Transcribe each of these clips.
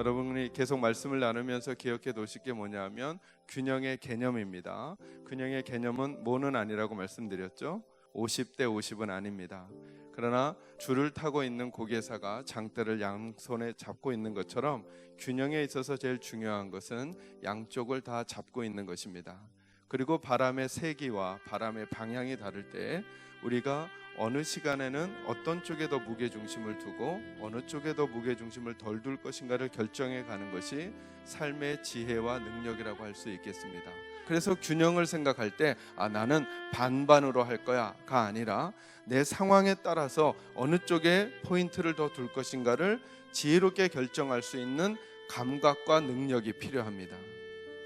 여러분이 계속 말씀을 나누면서 기억해 놓으실 게 뭐냐면 균형의 개념입니다. 균형의 개념은 뭐는 아니라고 말씀드렸죠. 50대 50은 아닙니다. 그러나 줄을 타고 있는 고개사가 장대를 양손에 잡고 있는 것처럼 균형에 있어서 제일 중요한 것은 양쪽을 다 잡고 있는 것입니다. 그리고 바람의 세기와 바람의 방향이 다를 때 우리가 어느 시간에는 어떤 쪽에 더 무게중심을 두고 어느 쪽에 더 무게중심을 덜 둘 것인가를 결정해 가는 것이 삶의 지혜와 능력이라고 할 수 있겠습니다. 그래서 균형을 생각할 때 나는 반반으로 할 거야가 아니라 내 상황에 따라서 어느 쪽에 포인트를 더 둘 것인가를 지혜롭게 결정할 수 있는 감각과 능력이 필요합니다.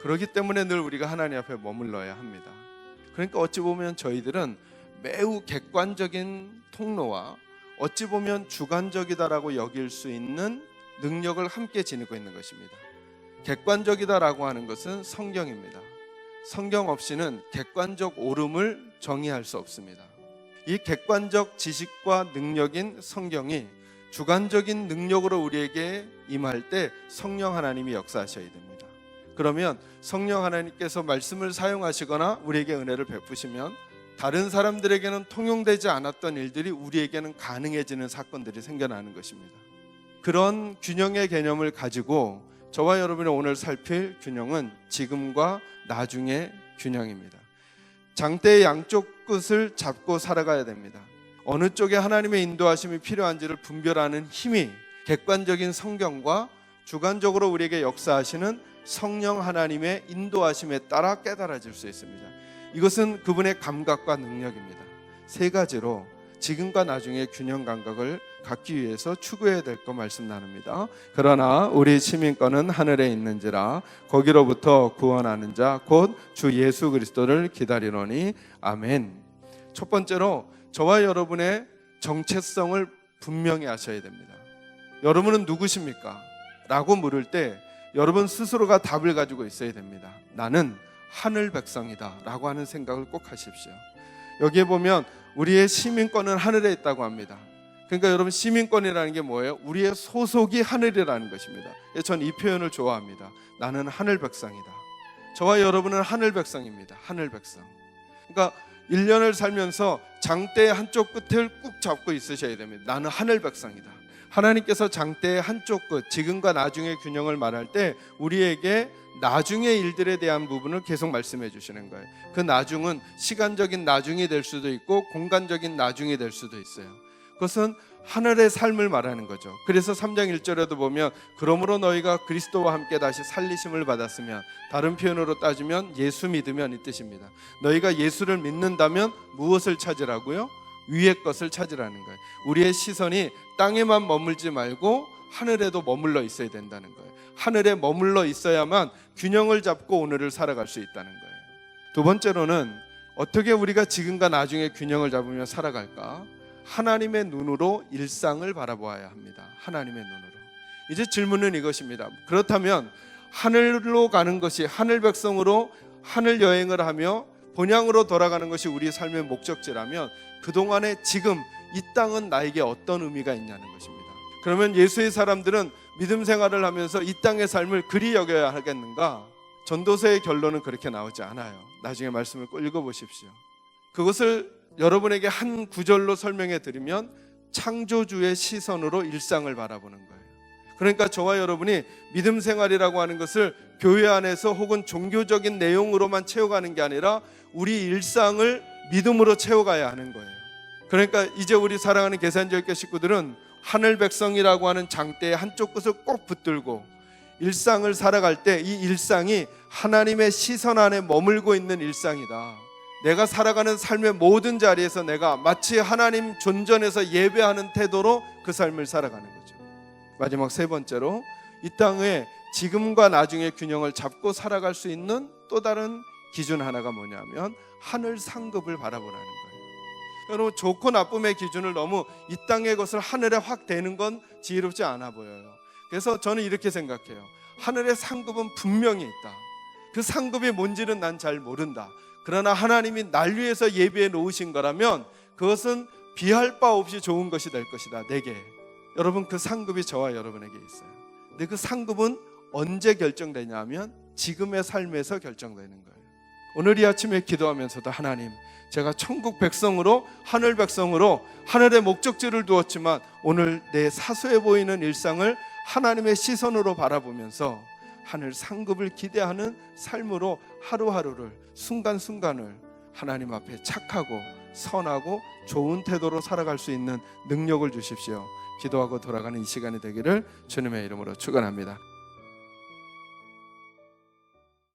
그렇기 때문에 늘 우리가 하나님 앞에 머물러야 합니다. 그러니까 어찌 보면 저희들은 매우 객관적인 통로와 어찌 보면 주관적이다라고 여길 수 있는 능력을 함께 지니고 있는 것입니다. 객관적이다라고 하는 것은 성경입니다. 성경 없이는 객관적 옳음을 정의할 수 없습니다. 이 객관적 지식과 능력인 성경이 주관적인 능력으로 우리에게 임할 때 성령 하나님이 역사하셔야 됩니다. 그러면 성령 하나님께서 말씀을 사용하시거나 우리에게 은혜를 베푸시면 다른 사람들에게는 통용되지 않았던 일들이 우리에게는 가능해지는 사건들이 생겨나는 것입니다. 그런 균형의 개념을 가지고 저와 여러분이 오늘 살필 균형은 지금과 나중의 균형입니다. 장대의 양쪽 끝을 잡고 살아가야 됩니다. 어느 쪽에 하나님의 인도하심이 필요한지를 분별하는 힘이 객관적인 성경과 주관적으로 우리에게 역사하시는 성령 하나님의 인도하심에 따라 깨달아질 수 있습니다. 이것은 그분의 감각과 능력입니다. 세 가지로 지금과 나중의 균형 감각을 갖기 위해서 추구해야 될 것 말씀 나눕니다. 그러나 우리 시민권은 하늘에 있는지라 거기로부터 구원하는 자 곧 주 예수 그리스도를 기다리노니 아멘. 첫 번째로 저와 여러분의 정체성을 분명히 하셔야 됩니다. 여러분은 누구십니까? 라고 물을 때 여러분 스스로가 답을 가지고 있어야 됩니다. 나는 하늘 백성이다 라고 하는 생각을 꼭 하십시오. 여기에 보면 우리의 시민권은 하늘에 있다고 합니다. 그러니까 여러분 시민권이라는 게 뭐예요? 우리의 소속이 하늘이라는 것입니다. 전 이 표현을 좋아합니다. 나는 하늘 백성이다. 저와 여러분은 하늘 백성입니다. 하늘 백성. 그러니까 1년을 살면서 장대의 한쪽 끝을 꾹 잡고 있으셔야 됩니다. 나는 하늘 백성이다. 하나님께서 장대의 한쪽 끝, 지금과 나중의 균형을 말할 때 우리에게 나중의 일들에 대한 부분을 계속 말씀해 주시는 거예요. 그 나중은 시간적인 나중이 될 수도 있고 공간적인 나중이 될 수도 있어요. 그것은 하늘의 삶을 말하는 거죠. 그래서 3장 1절에도 보면 그러므로 너희가 그리스도와 함께 다시 살리심을 받았으면, 다른 표현으로 따지면 예수 믿으면 이 뜻입니다. 너희가 예수를 믿는다면 무엇을 찾으라고요? 위의 것을 찾으라는 거예요. 우리의 시선이 땅에만 머물지 말고 하늘에도 머물러 있어야 된다는 거예요. 하늘에 머물러 있어야만 균형을 잡고 오늘을 살아갈 수 있다는 거예요. 두 번째로는 어떻게 우리가 지금과 나중에 균형을 잡으며 살아갈까? 하나님의 눈으로 일상을 바라보아야 합니다. 하나님의 눈으로. 이제 질문은 이것입니다. 그렇다면 하늘로 가는 것이, 하늘 백성으로 하늘 여행을 하며 본향으로 돌아가는 것이 우리 삶의 목적지라면 그동안에 지금 이 땅은 나에게 어떤 의미가 있냐는 것입니다. 그러면 예수의 사람들은 믿음 생활을 하면서 이 땅의 삶을 그리 여겨야 하겠는가? 전도서의 결론은 그렇게 나오지 않아요. 나중에 말씀을 꼭 읽어보십시오. 그것을 여러분에게 한 구절로 설명해 드리면 창조주의 시선으로 일상을 바라보는 거예요. 그러니까 저와 여러분이 믿음 생활이라고 하는 것을 교회 안에서 혹은 종교적인 내용으로만 채워가는 게 아니라 우리 일상을 믿음으로 채워가야 하는 거예요. 그러니까 이제 우리 사랑하는 계산지역교 식구들은 하늘 백성이라고 하는 장대의 한쪽 끝을 꼭 붙들고 일상을 살아갈 때 이 일상이 하나님의 시선 안에 머물고 있는 일상이다. 내가 살아가는 삶의 모든 자리에서 내가 마치 하나님 존전에서 예배하는 태도로 그 삶을 살아가는 거죠. 마지막 세 번째로 이 땅에 지금과 나중의 균형을 잡고 살아갈 수 있는 또 다른 기준 하나가 뭐냐면 하늘 상급을 바라보라는 거예요. 여러분, 좋고 나쁨의 기준을 너무 이 땅의 것을 하늘에 확 대는 건 지혜롭지 않아 보여요. 그래서 저는 이렇게 생각해요. 하늘의 상급은 분명히 있다. 그 상급이 뭔지는 난 잘 모른다. 그러나 하나님이 날 위해서 예비해 놓으신 거라면 그것은 비할 바 없이 좋은 것이 될 것이다. 내게. 여러분, 그 상급이 저와 여러분에게 있어요. 근데 그 상급은 언제 결정되냐면 지금의 삶에서 결정되는 거예요. 오늘 이 아침에 기도하면서도 하나님, 제가 천국 백성으로, 하늘 백성으로 하늘의 목적지를 두었지만 오늘 내 사소해 보이는 일상을 하나님의 시선으로 바라보면서 하늘 상급을 기대하는 삶으로 하루하루를, 순간순간을 하나님 앞에 착하고 선하고 좋은 태도로 살아갈 수 있는 능력을 주십시오. 기도하고 돌아가는 이 시간이 되기를 주님의 이름으로 축원합니다.